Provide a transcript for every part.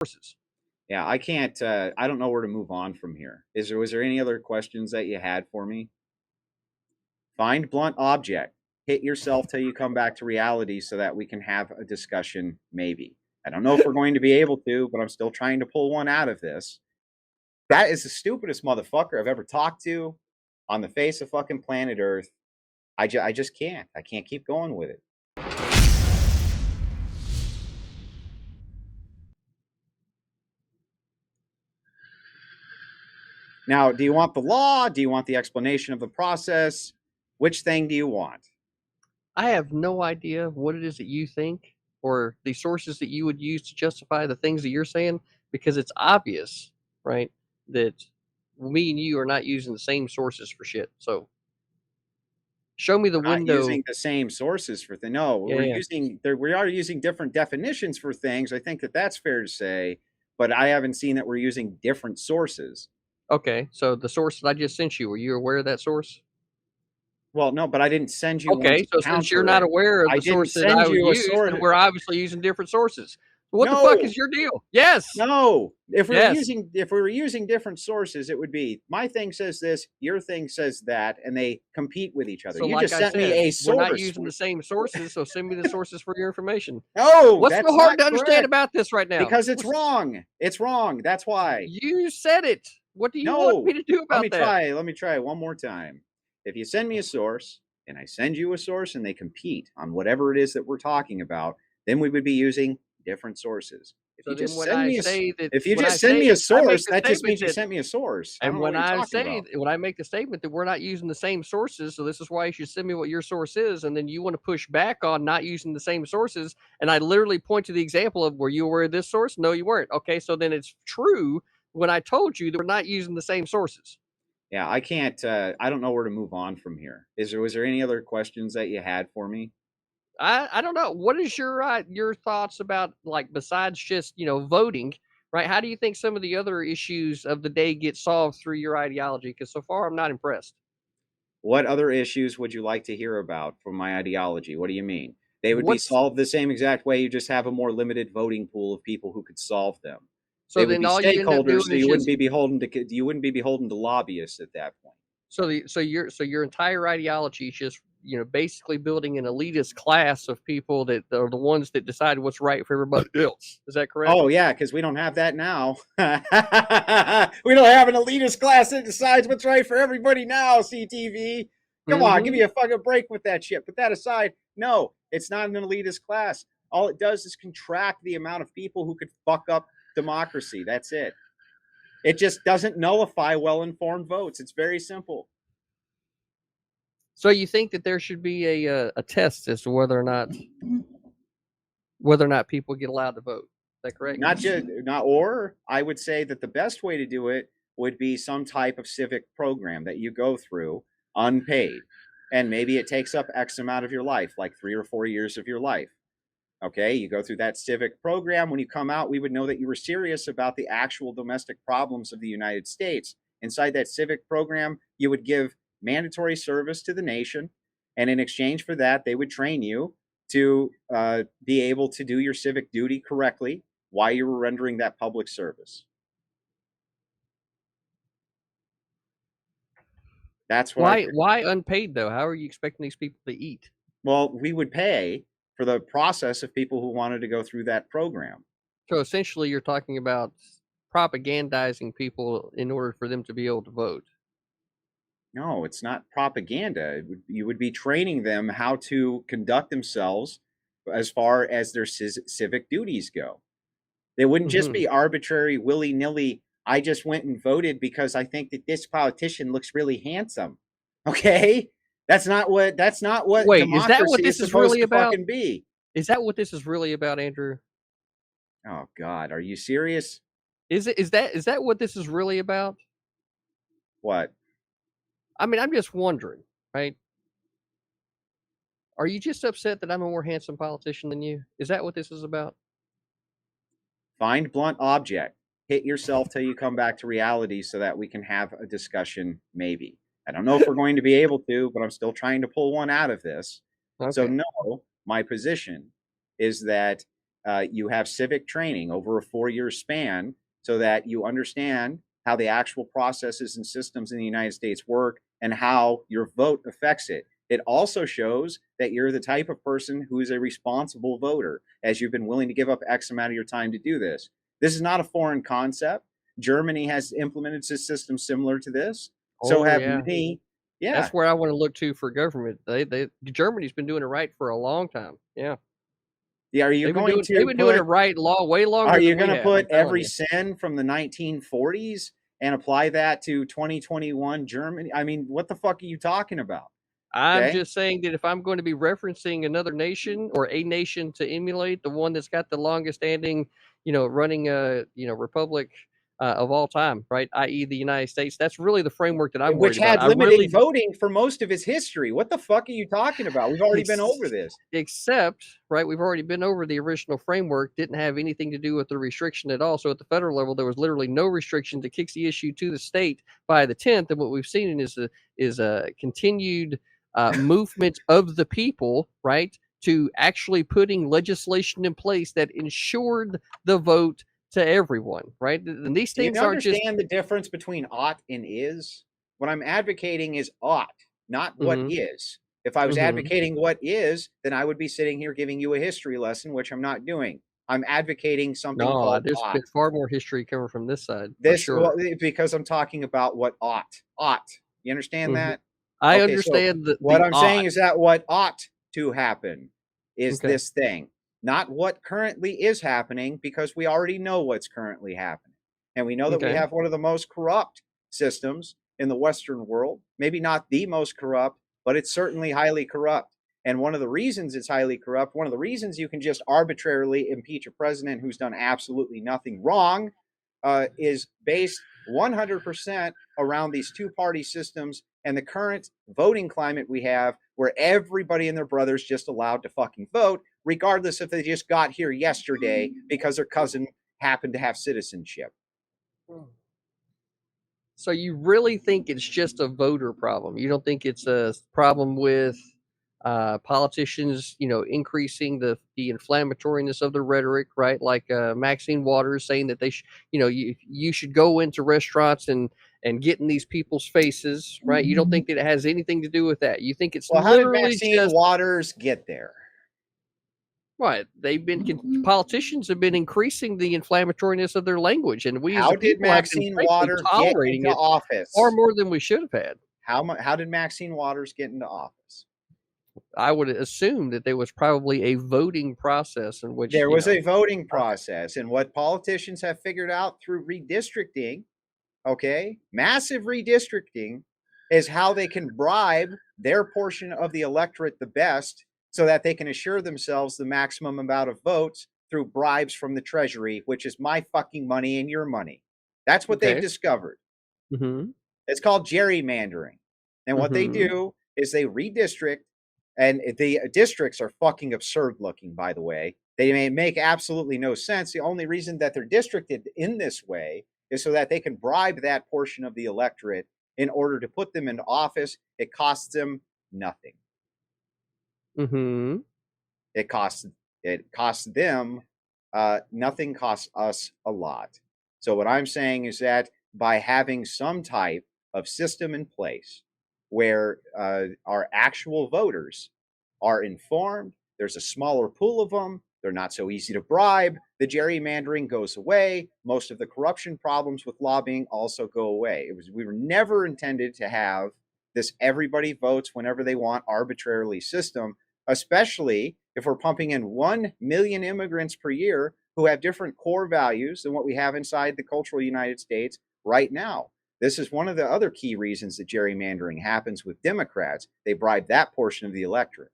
sources. Yeah, I can't. I don't know where to move on from here. Was there any other questions that you had for me? Find blunt object. Hit yourself till you come back to reality so that we can have a discussion, maybe. I don't know if we're going to be able to, but I'm still trying to pull one out of this. That is the stupidest motherfucker I've ever talked to on the face of fucking planet Earth. I just can't. I can't keep going with it. Now, do you want the law? Do you want the explanation of the process? Which thing do you want? I have no idea what it is that you think or the sources that you would use to justify the things that you're saying, because it's obvious, right, that me and you are not using the same sources for shit. So show me the We're not window. using the same sources for things. No, Yeah. we are using different definitions for things. I think that's fair to say, but I haven't seen that we're using different sources. Okay, so the source that I just sent you, were you aware of that source? Well, no, but I didn't send you one Okay, to so since you're counter not it. aware of I the didn't source that send I would you a use, source. then we're obviously using different sources. What the fuck No, is your deal? Yes. no. If we Yes. were using different sources, it would be my thing says this, your thing says that, and they compete with each other. So You like just I sent me said, a we're not source. using the same sources, so send me the sources for your information. No, What's so that's hard not to understand correct about this right now? because it's wrong. It's wrong. That's why. You said it. What do you want me No, to do about that? let me try one more time. If you send me a source and I send you a source and they compete on whatever it is that we're talking about, then we would be using different sources. If So you then just send me a when I just send say me a I make source, the that just statement means you that sent me a source. I don't and know what you're talking about. when I make the statement that we're not using the same sources, so this is why you should send me what your source is, and then you want to push back on not using the same sources, and I literally point to the example of, were you aware of this source? No, you weren't. Okay, so then it's true when I told you that we're not using the same sources. Yeah, I can't. I don't know where to move on from here. Was there any other questions that you had for me? I don't know. What is your thoughts about, like, besides just, voting, right? How do you think some of the other issues of the day get solved through your ideology? Because so far I'm not impressed. What other issues would you like to hear about from my ideology? What do you mean? They would be What's solved the same exact way. You just have a more limited voting pool of people who could solve them. So They would then be all you end up stakeholders, doing so is just you wouldn't be beholden to lobbyists at that point. so your entire ideology is just, basically building an elitist class of people that are the ones that decide what's right for everybody else. Is that correct? Oh yeah, because we don't have that now. We don't have an elitist class that decides what's right for everybody now. CTV, come on, give Mm-hmm. me a fucking break with that shit. Put that aside. No, it's not an elitist class. All it does is contract the amount of people who could fuck up democracy. That's it. It just doesn't nullify well-informed votes. It's very simple. So you think that there should be a test as to whether or not people get allowed to vote? Is that correct? Or I would say that the best way to do it would be some type of civic program that you go through unpaid. And maybe it takes up X amount of your life, like 3 or 4 years of your life. Okay, you go through that civic program. When you come out, we would know that you were serious about the actual domestic problems of the United States. Inside that civic program, you would give mandatory service to the nation. And in exchange for that, they would train you to be able to do your civic duty correctly while you were rendering that public service. That's what Why unpaid though? How are you expecting these people to eat? well, we would pay for the process of people who wanted to go through that program. So essentially, you're talking about propagandizing people in order for them to be able to vote. No, it's not propaganda. You would be training them how to conduct themselves as far as their civic duties go. They wouldn't just Mm-hmm. be arbitrary, willy nilly. I just went and voted because I think that this politician looks really handsome. Okay, that's not what Wait, is that what democracy is this is supposed really to about? fucking be. Is that what this is really about, Andrew? Oh God, are you serious? Is that what this is really about? What? I mean, I'm just wondering, right? Are you just upset that I'm a more handsome politician than you? Is that what this is about? Find blunt object. Hit yourself till you come back to reality so that we can have a discussion, maybe. I don't know if we're going to be able to, but I'm still trying to pull one out of this. So, Okay. no, my position is that You have civic training over a 4-year span so that you understand how the actual processes and systems in the United States work and how your vote affects it. It also shows that you're the type of person who is a responsible voter, as you've been willing to give up X amount of your time to do this. This is not a foreign concept. Germany has implemented a system similar to this. So Oh have yeah, many. Yeah. that's where I want to look to for government. Germany's been doing it right for a long time. Yeah, Yeah. Are you going they've to been doing it put right way Are longer you than going we to have. I'm put telling every you. sin from the 1940s and apply that to 2021 Germany? I mean, what the fuck are you talking about? I'm Okay. just saying that if I'm going to be referencing another nation or a nation to emulate, the one that's got the longest standing, running republic of all time, right? I.e., the United States. That's really the framework that I'm Which worried about. had I limited really voting for most of its history. What the fuck are you talking about? We've already been over ex- this. except, right? We've already been over the original framework. Didn't have anything to do with the restriction at all. So at the federal level, there was literally no restriction that kicks the issue to the state by the 10th. And what we've seen is a continued movement of the people, right, to actually putting legislation in place that ensured the vote to everyone, right? And these Do you things aren't just. understand the difference between ought and is? What I'm advocating is ought, not what Mm-hmm, is. If I was mm-hmm. advocating what is, then I would be sitting here giving you a history lesson, which I'm not doing. I'm advocating something No, called there's ought. been far more history coming from this side for This, sure. well, because I'm talking about what ought. You understand Mm-hmm. that? I Okay, so understand the what the I'm saying odd. is that what ought to happen is Okay. this thing, not what currently is happening, because we already know what's currently happening. And we know that we Okay. have one of the most corrupt systems in the Western world. Maybe not the most corrupt, but it's certainly highly corrupt. And one of the reasons it's highly corrupt, one of the reasons you can just arbitrarily impeach a president who's done absolutely nothing wrong, is based 100% around these two-party systems and the current voting climate we have, where everybody and their brother's just allowed to fucking vote, regardless if they just got here yesterday because their cousin happened to have citizenship. So you really think it's just a voter problem? You don't think it's a problem with politicians, increasing the inflammatoriness of the rhetoric, right? Like Maxine Waters saying that you should go into restaurants and get in these people's faces, right? You don't think that it has anything to do with that? You think it's Well, how did literally Maxine just Waters get there? right? Politicians have been increasing the inflammatoriness of their language, and we as a How did people have been Maxine frankly Waters get tolerating into it far office? more than we should have had. How did Maxine Waters get into office? I would assume that there was probably a voting process in which, There was a voting process, and what politicians have figured out through redistricting, okay, massive redistricting, is how they can bribe their portion of the electorate the best so that they can assure themselves the maximum amount of votes through bribes from the treasury, which is my fucking money and your money. That's what they've okay. discovered. Mm-hmm. It's called gerrymandering. And what they Mm-hmm. do is they redistrict, and the districts are fucking absurd looking, by the way. They may make absolutely no sense. The only reason that they're districted in this way is so that they can bribe that portion of the electorate in order to put them into office. It costs them nothing. Mm-hmm. It costs them nothing. Costs us a lot. So what I'm saying is that by having some type of system in place where our actual voters are informed, there's a smaller pool of them. They're not so easy to bribe. The gerrymandering goes away. Most of the corruption problems with lobbying also go away. We were never intended to have this everybody votes whenever they want arbitrarily system, especially if we're pumping in 1 million immigrants per year who have different core values than what we have inside the cultural United States right now. This is one of the other key reasons that gerrymandering happens with Democrats. They bribe that portion of the electorate.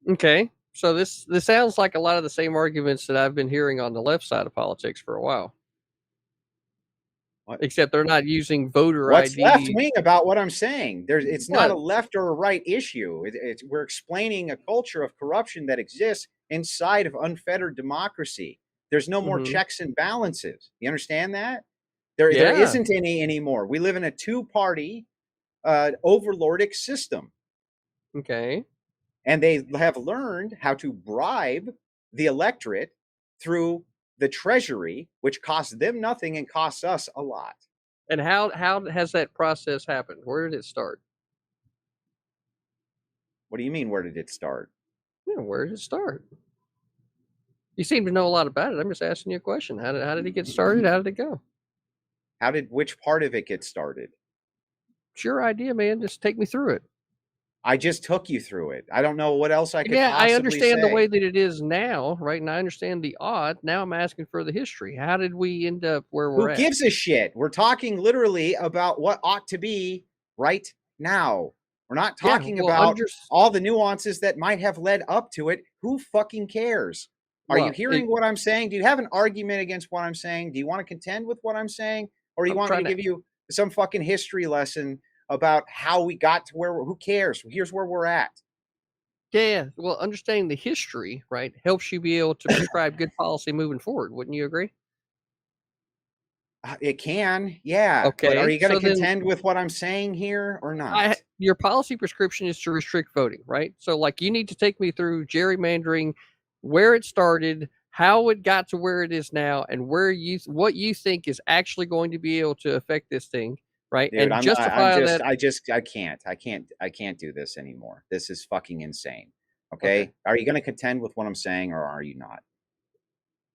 Okay. So this sounds like a lot of the same arguments that I've been hearing on the left side of politics for a while. What? Except they're not using voter What's left ID. wing about what I'm saying? It's not a What? left or a right issue. We're explaining a culture of corruption that exists inside of unfettered democracy. There's no more Mm-hmm. checks and balances. You understand that? There Yeah. isn't any anymore. We live in a two-party overlordic system, Okay. and they have learned how to bribe the electorate through the treasury, which costs them nothing and costs us a lot. And how has that process happened? Where did it start? What do you mean, where did it start? Yeah, where did it start? You seem to know a lot about it. I'm just asking you a question. How did it get started? How did it go? Which part of it get started? It's your idea, man. Just take me through it. I just took you through it. I don't know what else I could Yeah, I possibly understand the say. way that it is now, right? And I understand the odd. Now I'm asking for the history. How did we end up where we're Who at? gives a shit? We're talking literally about what ought to be right now. We're not Yeah, talking well, about all the nuances that might have led up to it. Who fucking cares? Are you hearing what I'm saying? Do you have an argument against what I'm saying? Do you want to contend with what I'm saying? Or do you I'm want me to trying give you some fucking history lesson about how we got to where who cares? Here's where we're at. Yeah, well, understanding the history, right, helps you be able to prescribe good policy moving forward. Wouldn't you agree? It can, yeah. But are Okay, you going so to then contend with what I'm saying here or not? your policy prescription is to restrict voting, right? So, like, you need to take me through gerrymandering, where it started, how it got to where it is now, and what you think is actually going to be able to affect this thing, right? Dude, And justify that. I can't do this anymore. This is fucking insane. Okay, Okay. Are you going to contend with what I'm saying or are you not?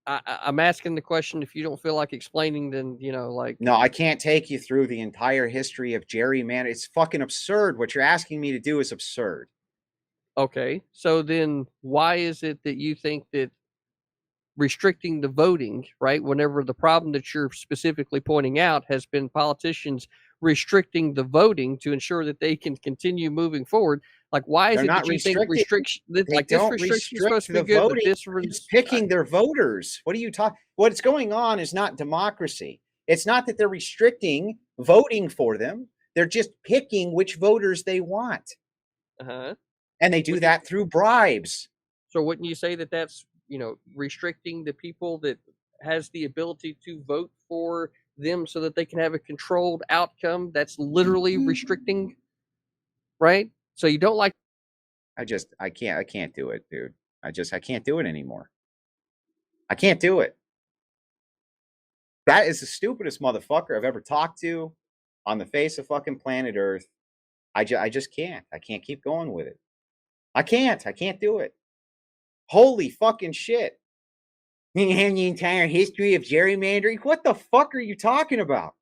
I'm asking the question. If you don't feel like explaining, then like, No, I can't take you through the entire history of gerrymander. It's fucking absurd. What you're asking me to do is absurd. okay, so then why is it that you think that restricting the voting, right? Whenever the problem that you're specifically pointing out has been politicians restricting the voting to ensure that they can continue moving forward. Like, why is They're it not that you think restricting. They this don't restriction is supposed restrict to be the good, but voting. this It's was picking their voters. What are you talking? What's going on is not democracy. It's not that they're restricting voting for them. They're just picking which voters they want. uh-huh. And they do that through bribes. So wouldn't you say that that's restricting the people that has the ability to vote for them so that they can have a controlled outcome? That's literally restricting, right? So you don't like. I can't do it, dude. I can't do it anymore. I can't do it. That is the stupidest motherfucker I've ever talked to on the face of fucking planet Earth. I just can't. I can't keep going with it. I can't do it. Holy fucking shit. You have the entire history of gerrymandering? What the fuck are you talking about?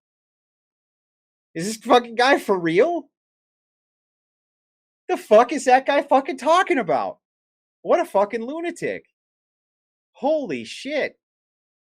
Is this fucking guy for real? The fuck is that guy fucking talking about? What a fucking lunatic. Holy shit.